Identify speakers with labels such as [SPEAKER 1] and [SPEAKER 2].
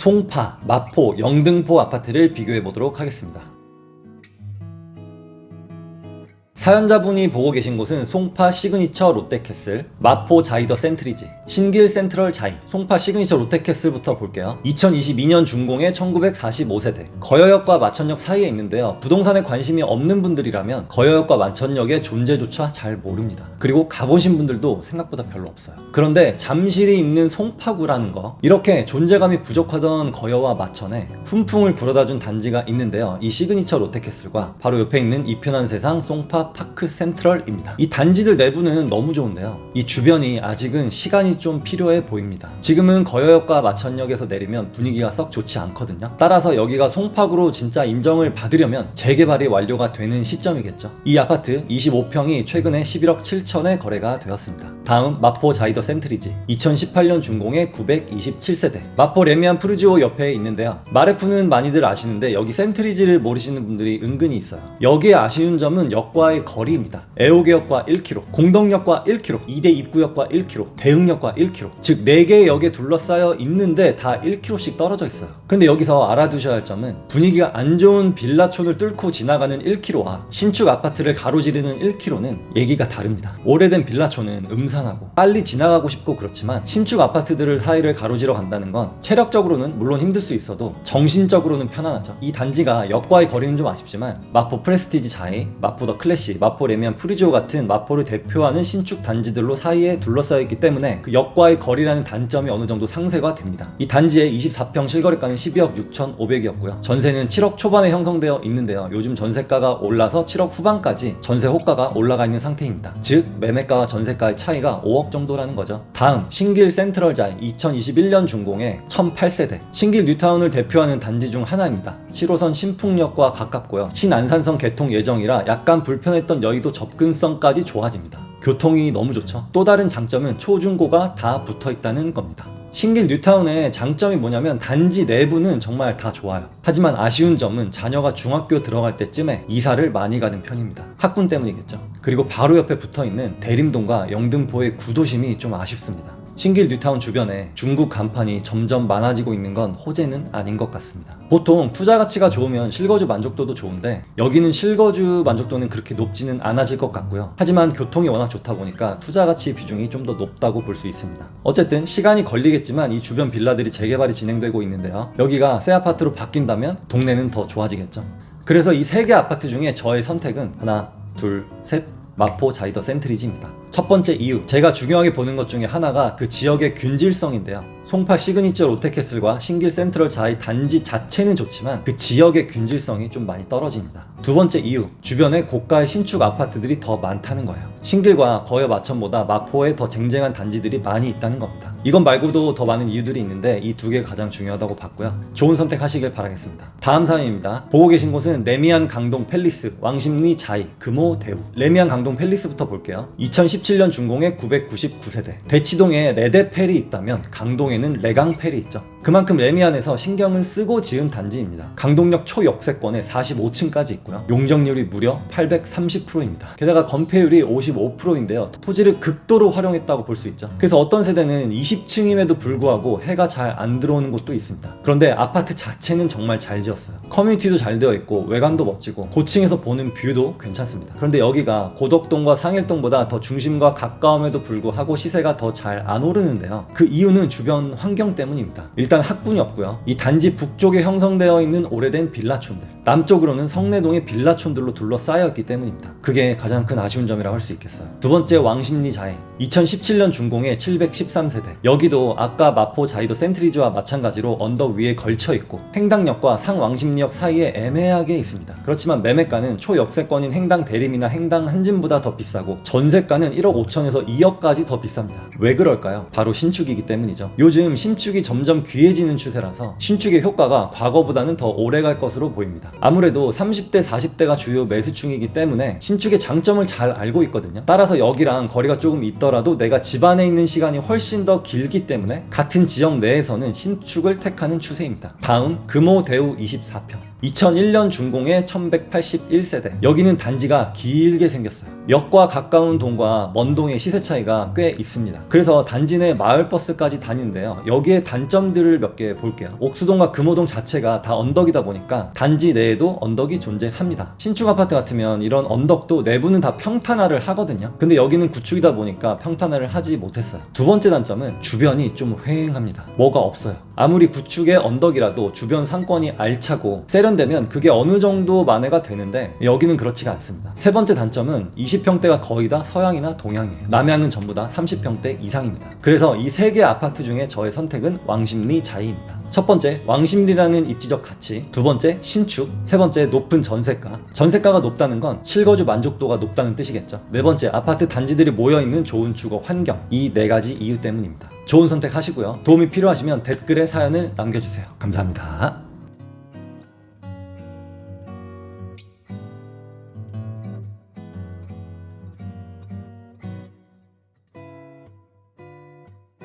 [SPEAKER 1] 송파, 마포, 영등포 아파트를 비교해 보도록 하겠습니다. 사연자분이 보고 계신 곳은 송파 시그니처 롯데캐슬, 마포 자이더 센트리지, 신길 센트럴 자이, 송파 시그니처 롯데캐슬부터 볼게요. 2022년 준공의 1945세대, 거여역과 마천역 사이에 있는데요. 부동산에 관심이 없는 분들이라면 거여역과 마천역의 존재조차 잘 모릅니다. 그리고 가보신 분들도 생각보다 별로 없어요. 그런데 잠실이 있는 송파구라는 거, 이렇게 존재감이 부족하던 거여와 마천에 훈풍을 불어다준 단지가 있는데요. 이 시그니처 롯데캐슬과 바로 옆에 있는 이편한 세상 송파 파크 센트럴입니다. 이 단지들 내부는 너무 좋은데요. 이 주변이 아직은 시간이 좀 필요해 보입니다. 지금은 거여역과 마천역에서 내리면 분위기가 썩 좋지 않거든요. 따라서 여기가 송파구로 진짜 인정을 받으려면 재개발이 완료가 되는 시점이겠죠. 이 아파트 25평이 최근에 11억 7천에 거래가 되었습니다. 다음 마포 자이더 센트리지, 2018년 준공의 927세대, 마포 레미안 푸르지오 옆에 있는데요. 마레프는 많이들 아시는데 여기 센트리지를 모르시는 분들이 은근히 있어요. 여기에 아쉬운 점은 역과의 거리입니다. 애호개역과 1km, 공덕역과 1km, 2대 입구역과 1km, 대흥역과 1km, 즉 4개의 역에 둘러싸여 있는데 다 1km씩 떨어져 있어요. 그런데 여기서 알아두셔야 할 점은 분위기가 안 좋은 빌라촌을 뚫고 지나가는 1km와 신축 아파트를 가로지르는 1km는 얘기가 다릅니다. 오래된 빌라촌은 음산하고 빨리 지나가고 싶고 그렇지만 신축 아파트들을 사이를 가로지러 간다는 건 체력적으로는 물론 힘들 수 있어도 정신적으로는 편안하죠. 이 단지가 역과의 거리는 좀 아쉽지만 마포 프레스티지 자이, 마포 더 클래시, 마포 레미안 푸르지오 같은 마포를 대표하는 신축 단지들로 사이에 둘러싸여 있기 때문에 그 역과의 거리라는 단점이 어느 정도 상쇄가 됩니다. 이 단지의 24평 실거래가는 12억 6,500이었고요. 전세는 7억 초반에 형성되어 있는데요. 요즘 전세가가 올라서 7억 후반까지 전세 호가가 올라가 있는 상태입니다. 즉 매매가와 전세가의 차이가 5억 정도라는 거죠. 다음 신길 센트럴자이, 2021년 준공의 1008세대, 신길 뉴타운을 대표하는 단지 중 하나입니다. 7호선 신풍역과 가깝고요. 신안산선 개통 예정이라 약간 불편했던 여의도 접근성까지 좋아집니다. 교통이 너무 좋죠. 또 다른 장점은 초중고가 다 붙어있다는 겁니다. 신길 뉴타운의 장점이 뭐냐면 단지 내부는 정말 다 좋아요. 하지만 아쉬운 점은 자녀가 중학교 들어갈 때쯤에 이사를 많이 가는 편입니다. 학군 때문이겠죠. 그리고 바로 옆에 붙어있는 대림동과 영등포의 구도심이 좀 아쉽습니다. 신길 뉴타운 주변에 중국 간판이 점점 많아지고 있는 건 호재는 아닌 것 같습니다. 보통 투자 가치가 좋으면 실거주 만족도도 좋은데 여기는 실거주 만족도는 그렇게 높지는 않아질 것 같고요. 하지만 교통이 워낙 좋다 보니까 투자 가치 비중이 좀 더 높다고 볼 수 있습니다. 어쨌든 시간이 걸리겠지만 이 주변 빌라들이 재개발이 진행되고 있는데요. 여기가 새 아파트로 바뀐다면 동네는 더 좋아지겠죠. 그래서 이 3개 아파트 중에 저의 선택은 하나, 둘, 셋, 마포 자이더 센트리지입니다. 첫 번째 이유, 제가 중요하게 보는 것 중에 하나가 그 지역의 균질성인데요. 송파 시그니처 롯데캐슬과 신길 센트럴 자이 단지 자체는 좋지만 그 지역의 균질성이 좀 많이 떨어집니다. 두 번째 이유, 주변에 고가의 신축 아파트들이 더 많다는 거예요. 신길과 거여 마천보다 마포에 더 쟁쟁한 단지들이 많이 있다는 겁니다. 이건 말고도 더 많은 이유들이 있는데 이 두 개가 가장 중요하다고 봤고요. 좋은 선택하시길 바라겠습니다. 다음 사연입니다. 보고 계신 곳은 레미안 강동 팰리스, 왕십리 자이, 금호 대우. 레미안 강동 팰리스부터 볼게요. 2017년 준공의 999세대. 대치동에 레데펠이 있다면 강동에는 레강펠이 있죠. 그만큼 레미안에서 신경을 쓰고 지은 단지입니다. 강동역 초역세권에 45층까지 있고요. 용적률이 무려 830%입니다. 게다가 건폐율이 55%인데요. 토지를 극도로 활용했다고 볼 수 있죠. 그래서 어떤 세대는 20층임에도 불구하고 해가 잘 안 들어오는 곳도 있습니다. 그런데 아파트 자체는 정말 잘 지었어요. 커뮤니티도 잘 되어 있고 외관도 멋지고 고층에서 보는 뷰도 괜찮습니다. 그런데 여기가 고덕동과 상일동보다 더 중심과 가까움에도 불구하고 시세가 더 잘 안 오르는데요. 그 이유는 주변 환경 때문입니다. 일단 학군이 없고요. 이 단지 북쪽에 형성되어 있는 오래된 빌라촌들, 남쪽으로는 성내동의 빌라촌들로 둘러싸여 있기 때문입니다. 그게 가장 큰 아쉬운 점이라고 할 수 있겠어요. 두 번째, 왕십리 자이, 2017년 준공의 713세대. 여기도 아까 마포 자이더 센트리지와 마찬가지로 언덕 위에 걸쳐 있고 횡당역과 상왕십리역 사이에 애매하게 있습니다. 그렇지만 매매가는 초역세권인 횡당 대림이나 횡당 한진보다 더 비싸고 전세가는 1억 5천에서 2억까지 더 비쌉니다. 왜 그럴까요? 바로 신축이기 때문이죠. 요즘 신축이 점점 귀해지는 추세라서 신축의 효과가 과거보다는 더 오래갈 것으로 보입니다. 아무래도 30대 40대가 주요 매수층이기 때문에 신축의 장점을 잘 알고 있거든요. 따라서 여기랑 거리가 조금 있더라도 내가 집안에 있는 시간이 훨씬 더 길기 때문에 같은 지역 내에서는 신축을 택하는 추세입니다. 다음 금호 대우 24평. 2001년 준공의 1181세대. 여기는 단지가 길게 생겼어요. 역과 가까운 동과 먼 동의 시세 차이가 꽤 있습니다. 그래서 단지 내 마을버스까지 다니는데요. 여기에 단점들을 몇 개 볼게요. 옥수동과 금호동 자체가 다 언덕이다 보니까 단지 내에도 언덕이 존재합니다. 신축 아파트 같으면 이런 언덕도 내부는 다 평탄화를 하거든요. 근데 여기는 구축이다 보니까 평탄화를 하지 못했어요. 두 번째 단점은 주변이 좀 휑합니다. 뭐가 없어요. 아무리 구축의 언덕이라도 주변 상권이 알차고 세련되면 그게 어느 정도 만회가 되는데 여기는 그렇지가 않습니다. 세 번째 단점은 20평대가 거의 다 서양이나 동양이에요. 남양은 전부 다 30평대 이상입니다. 그래서 이 세 개 아파트 중에 저의 선택은 왕십리 자이입니다. 첫 번째, 왕십리라는 입지적 가치. 두 번째, 신축. 세 번째, 높은 전세가. 전세가가 높다는 건 실거주 만족도가 높다는 뜻이겠죠. 네 번째, 아파트 단지들이 모여있는 좋은 주거 환경. 이 네 가지 이유 때문입니다. 좋은 선택 하시고요. 도움이 필요하시면 댓글에 사연을 남겨주세요. 감사합니다.